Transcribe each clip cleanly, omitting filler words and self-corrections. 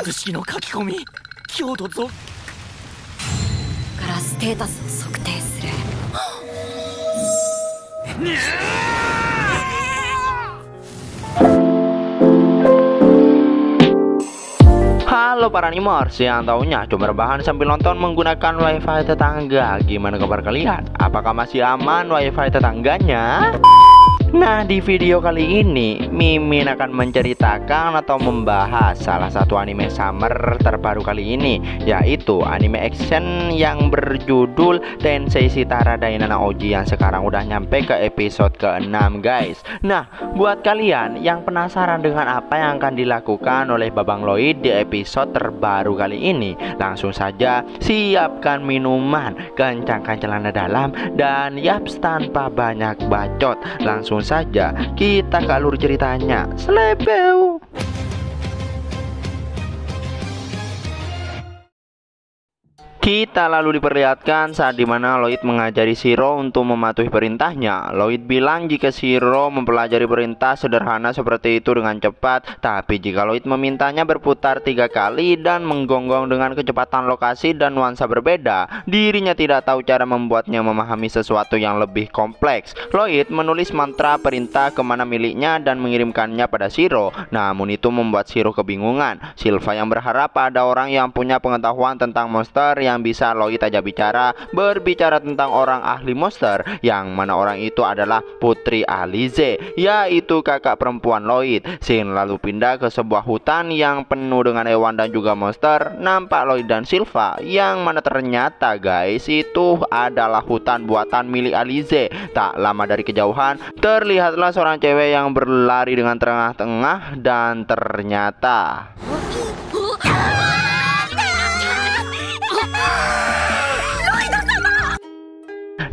術式の書き込み、強度増からステータスを測定する。Halo para animers yang taunya cuma rebahan sambil nonton menggunakan wifi tetangga. Gimana kabar kalian? Apakah masih aman wifi tetangganya? Nah, di video kali ini Mimin akan menceritakan atau membahas salah satu anime summer terbaru kali ini, yaitu anime action yang berjudul Tensei Shitara Dainana Oji yang sekarang udah nyampe ke episode ke-6 guys. Nah, buat kalian yang penasaran dengan apa yang akan dilakukan oleh Babang Lloyd di episode terbaru kali ini, langsung saja siapkan minuman, kencangkan celana dalam, dan yaps tanpa banyak bacot, langsung saja kita ke alur ceritanya. Slepeu. Kita lalu diperlihatkan saat dimana Lloyd mengajari Shiro untuk mematuhi perintahnya. Lloyd bilang jika Shiro mempelajari perintah sederhana seperti itu dengan cepat, tapi jika Lloyd memintanya berputar 3 kali dan menggonggong dengan kecepatan lokasi dan nuansa berbeda, dirinya tidak tahu cara membuatnya memahami sesuatu yang lebih kompleks. Lloyd menulis mantra perintah kemana miliknya dan mengirimkannya pada Shiro. Namun itu membuat Shiro kebingungan. Silva yang berharap ada orang yang punya pengetahuan tentang monster yang bisa Lloyd ajak bicara, berbicara tentang orang ahli monster, yang mana orang itu adalah Putri Alize, yaitu kakak perempuan Lloyd. Scene lalu pindah ke sebuah hutan yang penuh dengan hewan dan juga monster. Nampak Lloyd dan Silva, yang mana ternyata guys itu adalah hutan buatan milik Alize. Tak lama dari kejauhan terlihatlah seorang cewek yang berlari dengan tengah-tengah, dan ternyata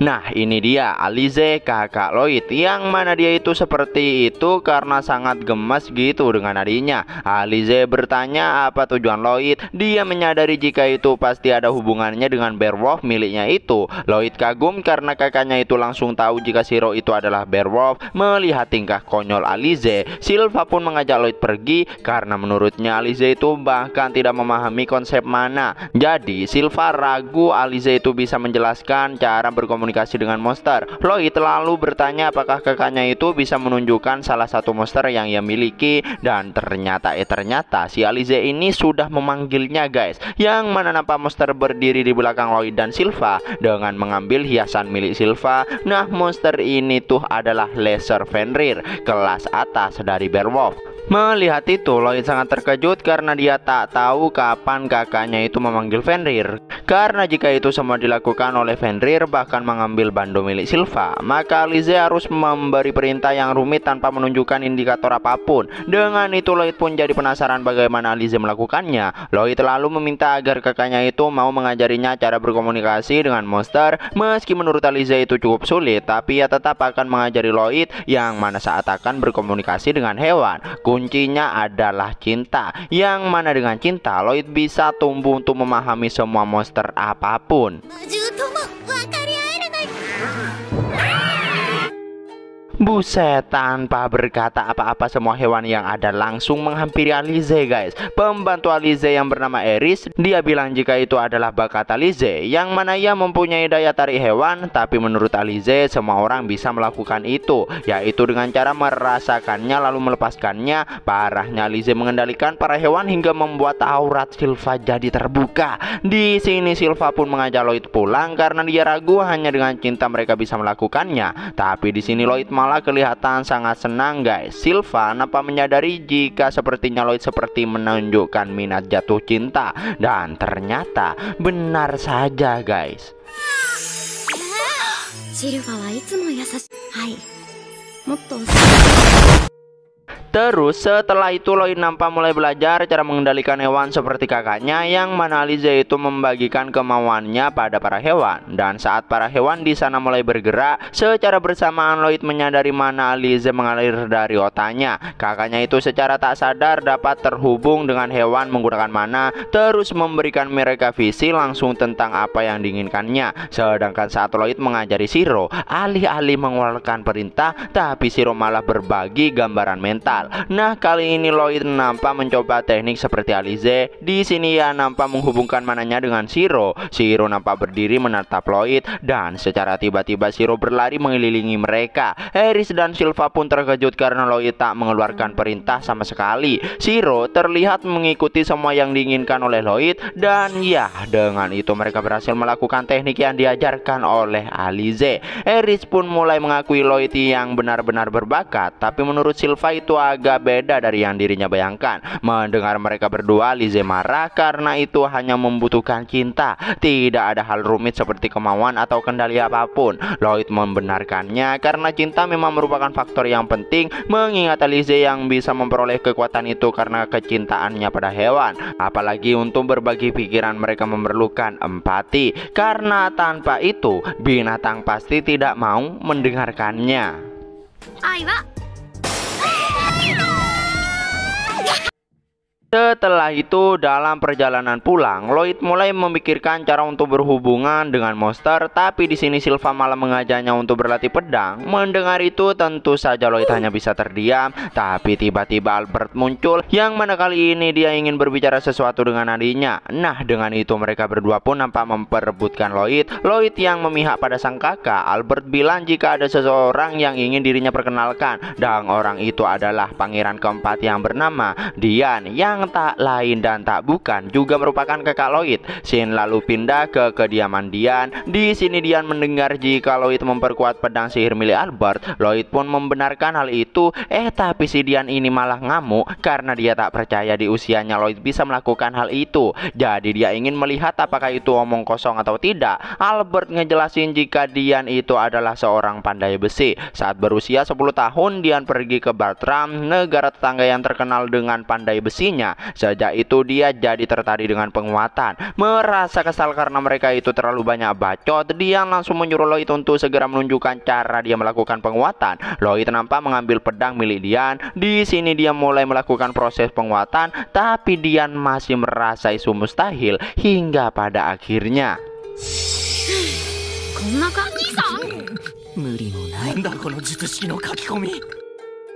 nah, ini dia Alize, kakak Lloyd, yang mana dia itu seperti itu karena sangat gemas gitu dengan adiknya. Alize bertanya apa tujuan Lloyd. Dia menyadari jika itu pasti ada hubungannya dengan Beowulf miliknya itu. Lloyd kagum karena kakaknya itu langsung tahu jika Shiro itu adalah Beowulf. Melihat tingkah konyol Alize, Silva pun mengajak Lloyd pergi karena menurutnya Alize itu bahkan tidak memahami konsep mana. Jadi Silva ragu Alize itu bisa menjelaskan cara berkomunikasi dengan monster. Lloyd lalu bertanya apakah kakaknya itu bisa menunjukkan salah satu monster yang ia miliki, dan ternyata si Alize ini sudah memanggilnya guys, yang mana nampak monster berdiri di belakang Lloyd dan Silva dengan mengambil hiasan milik Silva. Nah, monster ini tuh adalah Lesser Fenrir, kelas atas dari Beowulf. Melihat itu, Lloyd sangat terkejut karena dia tak tahu kapan kakaknya itu memanggil Fenrir. Karena jika itu semua dilakukan oleh Fenrir, bahkan mengambil bando milik Silva, maka Alize harus memberi perintah yang rumit tanpa menunjukkan indikator apapun. Dengan itu Lloyd pun jadi penasaran bagaimana Alize melakukannya. Lloyd lalu meminta agar kakaknya itu mau mengajarinya cara berkomunikasi dengan monster. Meski menurut Alize itu cukup sulit, tapi ia tetap akan mengajari Lloyd, yang mana saat akan berkomunikasi dengan hewan, kuncinya adalah cinta, yang mana dengan cinta Lloyd bisa tumbuh untuk memahami semua monster apapun. Buset, tanpa berkata apa-apa semua hewan yang ada langsung menghampiri Alize guys. Pembantu Alize yang bernama Eris, dia bilang jika itu adalah bakat Alize, yang mana ia mempunyai daya tarik hewan. Tapi menurut Alize semua orang bisa melakukan itu, yaitu dengan cara merasakannya lalu melepaskannya. Parahnya Alize mengendalikan para hewan hingga membuat aurat Silva jadi terbuka. Di sini Silva pun mengajak Lloyd pulang karena dia ragu hanya dengan cinta mereka bisa melakukannya. Tapi di sini Lloyd malah kelihatan sangat senang guys. Silva nampak menyadari jika sepertinya Lloyd seperti menunjukkan minat jatuh cinta, dan ternyata benar saja guys. Silva wa itsumo yasashi. Hai. Motto. Terus setelah itu Lloyd nampak mulai belajar cara mengendalikan hewan seperti kakaknya, yang mana Alize itu membagikan kemauannya pada para hewan. Dan saat para hewan di sana mulai bergerak, secara bersamaan Lloyd menyadari mana Alize mengalir dari otaknya. Kakaknya itu secara tak sadar dapat terhubung dengan hewan menggunakan mana, terus memberikan mereka visi langsung tentang apa yang diinginkannya. Sedangkan saat Lloyd mengajari Shiro, alih-alih mengeluarkan perintah, tapi Shiro malah berbagi gambaran mental. gagal. Nah, kali ini Lloyd nampak mencoba teknik seperti Alize. Di sini ia nampak menghubungkan mananya dengan Shiro. Shiro nampak berdiri menatap Lloyd dan secara tiba-tiba Shiro berlari mengelilingi mereka. Aris dan Silva pun terkejut karena Lloyd tak mengeluarkan perintah sama sekali. Shiro terlihat mengikuti semua yang diinginkan oleh Lloyd dan ya, dengan itu mereka berhasil melakukan teknik yang diajarkan oleh Alize. Aris pun mulai mengakui Lloyd yang benar-benar berbakat, tapi menurut Silva itu agak beda dari yang dirinya bayangkan. Mendengar mereka berdua, Alize marah karena itu hanya membutuhkan cinta. Tidak ada hal rumit seperti kemauan atau kendali apapun. Lloyd membenarkannya karena cinta memang merupakan faktor yang penting, mengingat Alize yang bisa memperoleh kekuatan itu karena kecintaannya pada hewan. Apalagi untuk berbagi pikiran mereka memerlukan empati, karena tanpa itu binatang pasti tidak mau mendengarkannya. 愛は Setelah itu, dalam perjalanan pulang, Lloyd mulai memikirkan cara untuk berhubungan dengan monster, tapi di sini Silva malah mengajaknya untuk berlatih pedang. Mendengar itu, tentu saja Lloyd hanya bisa terdiam, tapi tiba-tiba Albert muncul, yang mana kali ini dia ingin berbicara sesuatu dengan adiknya. Nah, dengan itu mereka berdua pun nampak memperebutkan Lloyd. Lloyd yang memihak pada sang kakak. Albert bilang jika ada seseorang yang ingin dirinya perkenalkan, dan orang itu adalah pangeran keempat yang bernama Dian, yang tak lain dan tak bukan juga merupakan kakak Lloyd. Scene lalu pindah ke kediaman Dian. Di sini Dian mendengar jika Lloyd memperkuat pedang sihir milik Albert. Lloyd pun membenarkan hal itu. Tapi si Dian ini malah ngamuk karena dia tak percaya di usianya Lloyd bisa melakukan hal itu. Jadi dia ingin melihat apakah itu omong kosong atau tidak. Albert ngejelasin jika Dian itu adalah seorang pandai besi. Saat berusia 10 tahun, Dian pergi ke Bartram, negara tetangga yang terkenal dengan pandai besinya. Sejak itu dia jadi tertarik dengan penguatan. Merasa kesal karena mereka itu terlalu banyak bacot, dia langsung menyuruh Lloyd untuk segera menunjukkan cara dia melakukan penguatan. Lloyd nampak mengambil pedang milik Dian. Di sini dia mulai melakukan proses penguatan, tapi Dian masih merasa isu mustahil hingga pada akhirnya. こんな感じさ。無理もないんだこの術式の書き込み。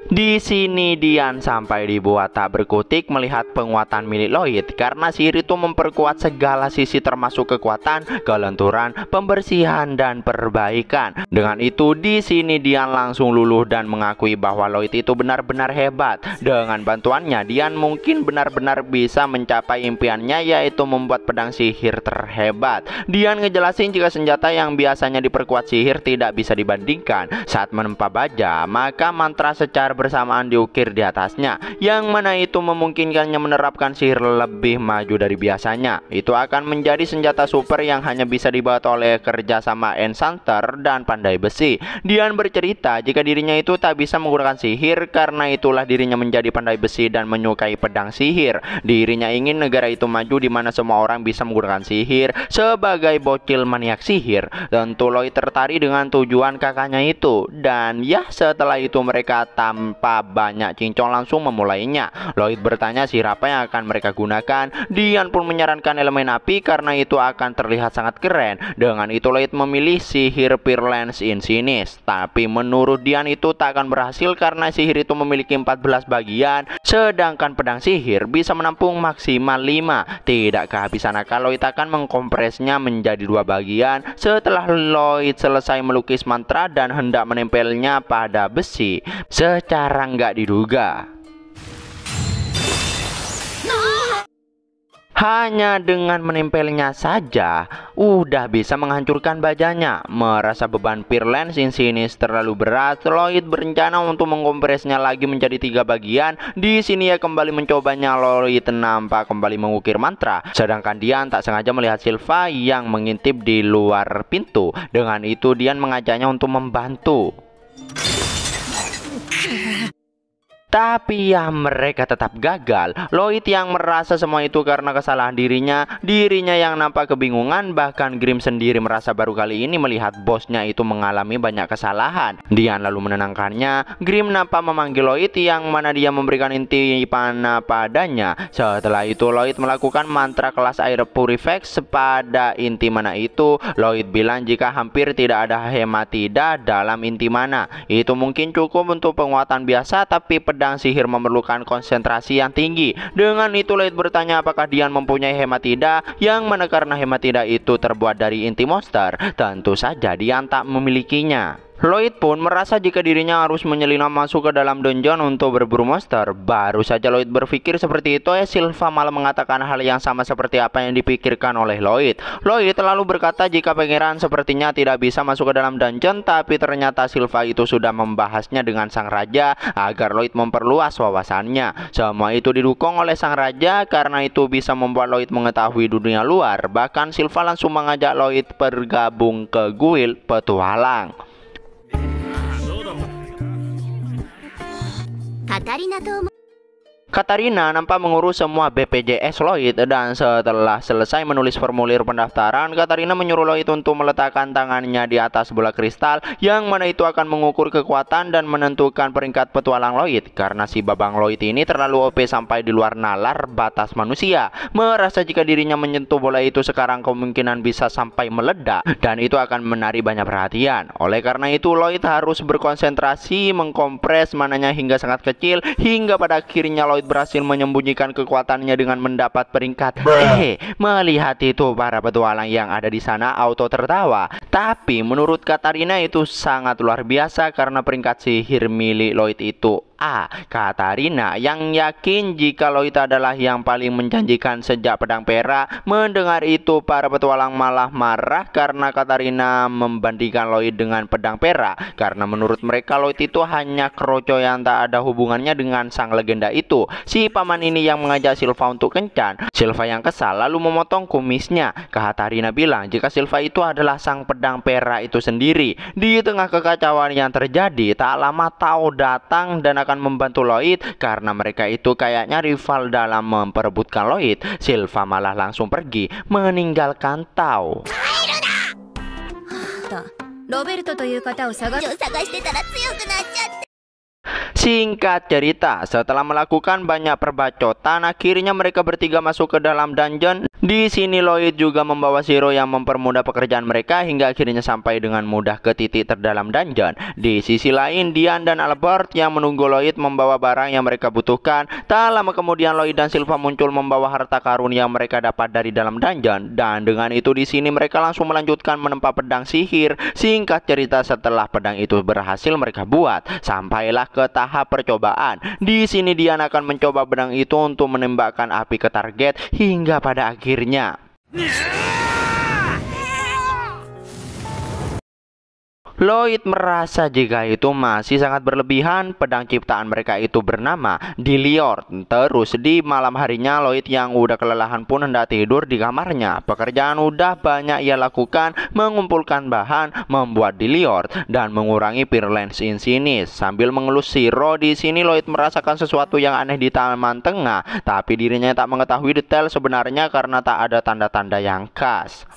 Di sini Dian sampai dibuat tak berkutik melihat penguatan milik Lloyd karena sihir itu memperkuat segala sisi termasuk kekuatan, kelenturan, pembersihan dan perbaikan. Dengan itu di sini Dian langsung luluh dan mengakui bahwa Lloyd itu benar-benar hebat. Dengan bantuannya Dian mungkin benar-benar bisa mencapai impiannya, yaitu membuat pedang sihir terhebat. Dian ngejelasin jika senjata yang biasanya diperkuat sihir tidak bisa dibandingkan. Saat menempa baja, maka mantra secara bersamaan diukir di atasnya, yang mana itu memungkinkannya menerapkan sihir lebih maju dari biasanya. Itu akan menjadi senjata super yang hanya bisa dibuat oleh kerjasama enchanter dan pandai besi. Dian bercerita jika dirinya itu tak bisa menggunakan sihir, karena itulah dirinya menjadi pandai besi dan menyukai pedang sihir. Dirinya ingin negara itu maju di mana semua orang bisa menggunakan sihir. Sebagai bocil maniak sihir, tentu Lloyd tertarik dengan tujuan kakaknya itu. Dan ya, setelah itu mereka tanpa banyak cincong langsung memulainya. Lloyd bertanya siapa yang akan mereka gunakan. Dian pun menyarankan elemen api karena itu akan terlihat sangat keren. Dengan itu Lloyd memilih sihir Virulence Insinis. Tapi menurut Dian itu tak akan berhasil karena sihir itu memiliki 14 bagian, sedangkan pedang sihir bisa menampung maksimal 5. Tidak kehabisan akal, Lloyd akan mengkompresnya menjadi 2 bagian. Setelah Lloyd selesai melukis mantra dan hendak menempelnya pada besi, secara nggak diduga, hanya dengan menempelnya saja udah bisa menghancurkan bajanya. Merasa beban Virulence Insinis terlalu berat, Lloyd berencana untuk mengkompresnya lagi menjadi 3 bagian. Di sini ya kembali mencobanya. Lloyd nampak kembali mengukir mantra, sedangkan Dian tak sengaja melihat Silva yang mengintip di luar pintu. Dengan itu Dian mengajaknya untuk membantu. Tapi ya mereka tetap gagal. Lloyd yang merasa semua itu karena kesalahan dirinya yang nampak kebingungan. Bahkan Grimm sendiri merasa baru kali ini melihat bosnya itu mengalami banyak kesalahan. Dian lalu menenangkannya. Grimm nampak memanggil Lloyd, yang mana dia memberikan inti panah padanya. Setelah itu Lloyd melakukan mantra kelas air purifex pada inti mana itu. Lloyd bilang jika hampir tidak ada hematida dalam inti mana, itu mungkin cukup untuk penguatan biasa, tapi pedang pedang sihir memerlukan konsentrasi yang tinggi. Dengan itu Lloyd bertanya apakah Dian mempunyai hematida, yang mana karena hematida itu terbuat dari inti monster, tentu saja Dian tak memilikinya. Lloyd pun merasa jika dirinya harus menyelinap masuk ke dalam dungeon untuk berburu monster. Baru saja Lloyd berpikir seperti itu, Sylva malah mengatakan hal yang sama seperti apa yang dipikirkan oleh Lloyd. Lloyd lalu berkata jika pangeran sepertinya tidak bisa masuk ke dalam dungeon, tapi ternyata Sylva itu sudah membahasnya dengan sang raja agar Lloyd memperluas wawasannya. Semua itu didukung oleh sang raja karena itu bisa membuat Lloyd mengetahui dunia luar. Bahkan Sylva langsung mengajak Lloyd bergabung ke guild petualang. Katarina nampak mengurus semua BPJS Lloyd, dan setelah selesai menulis formulir pendaftaran, Katarina menyuruh Lloyd untuk meletakkan tangannya di atas bola kristal yang mana itu akan mengukur kekuatan dan menentukan peringkat petualang Lloyd. Karena si babang Lloyd ini terlalu OP sampai di luar nalar batas manusia, merasa jika dirinya menyentuh bola itu sekarang kemungkinan bisa sampai meledak dan itu akan menarik banyak perhatian. Oleh karena itu Lloyd harus berkonsentrasi mengkompres mananya hingga sangat kecil, hingga pada akhirnya Lloyd berhasil menyembunyikan kekuatannya dengan mendapat peringkat. Melihat itu para petualang yang ada di sana auto tertawa. Tapi menurut Katarina itu sangat luar biasa karena peringkat sihir milik Lloyd itu A. Katarina yang yakin jika Lloyd adalah yang paling menjanjikan sejak pedang perak. Mendengar itu para petualang malah marah karena Katarina membandingkan Lloyd dengan pedang perak, karena menurut mereka Lloyd itu hanya kroco yang tak ada hubungannya dengan sang legenda itu. Si paman ini yang mengajak Sylva untuk kencan. Sylva yang kesal lalu memotong kumisnya. Katarina bilang jika Sylva itu adalah sang pedang perak itu sendiri. Di tengah kekacauan yang terjadi, tak lama Tao datang dan akan membantu Lloyd karena mereka itu kayaknya rival dalam memperebutkan Lloyd. Sylva malah langsung pergi meninggalkan Tao. Singkat cerita, setelah melakukan banyak perbacotan, akhirnya mereka bertiga masuk ke dalam dungeon. Di sini Lloyd juga membawa Shiro yang mempermudah pekerjaan mereka hingga akhirnya sampai dengan mudah ke titik terdalam dungeon. Di sisi lain, Dian dan Albert yang menunggu Lloyd membawa barang yang mereka butuhkan. Tak lama kemudian Lloyd dan Sylva muncul membawa harta karun yang mereka dapat dari dalam dungeon. Dan dengan itu di sini mereka langsung melanjutkan menempa pedang sihir. Singkat cerita, setelah pedang itu berhasil mereka buat, sampailah ke tahap percobaan. Di sini Dian akan mencoba pedang itu untuk menembakkan api ke target hingga pada akhirnya Lloyd merasa jika itu masih sangat berlebihan. Pedang ciptaan mereka itu bernama Diliort. Terus di malam harinya Lloyd yang udah kelelahan pun hendak tidur di kamarnya. Pekerjaan udah banyak ia lakukan, mengumpulkan bahan, membuat Diliort dan mengurangi Virulence Insinis. Sambil mengelus Shiro, di sini Lloyd merasakan sesuatu yang aneh di taman tengah, tapi dirinya tak mengetahui detail sebenarnya karena tak ada tanda-tanda yang khas.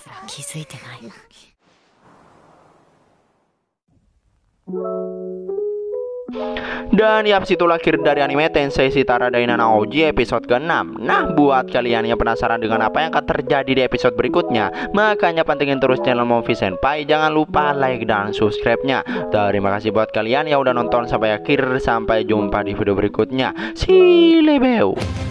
Dan ya, situlah akhir dari anime Tensei Shitara Dainanan OG episode ke-6. Nah, buat kalian yang penasaran dengan apa yang akan terjadi di episode berikutnya, makanya pantengin terus channel Movie Senpai. Jangan lupa like dan subscribe-nya. Terima kasih buat kalian yang udah nonton sampai akhir. Sampai jumpa di video berikutnya. See you.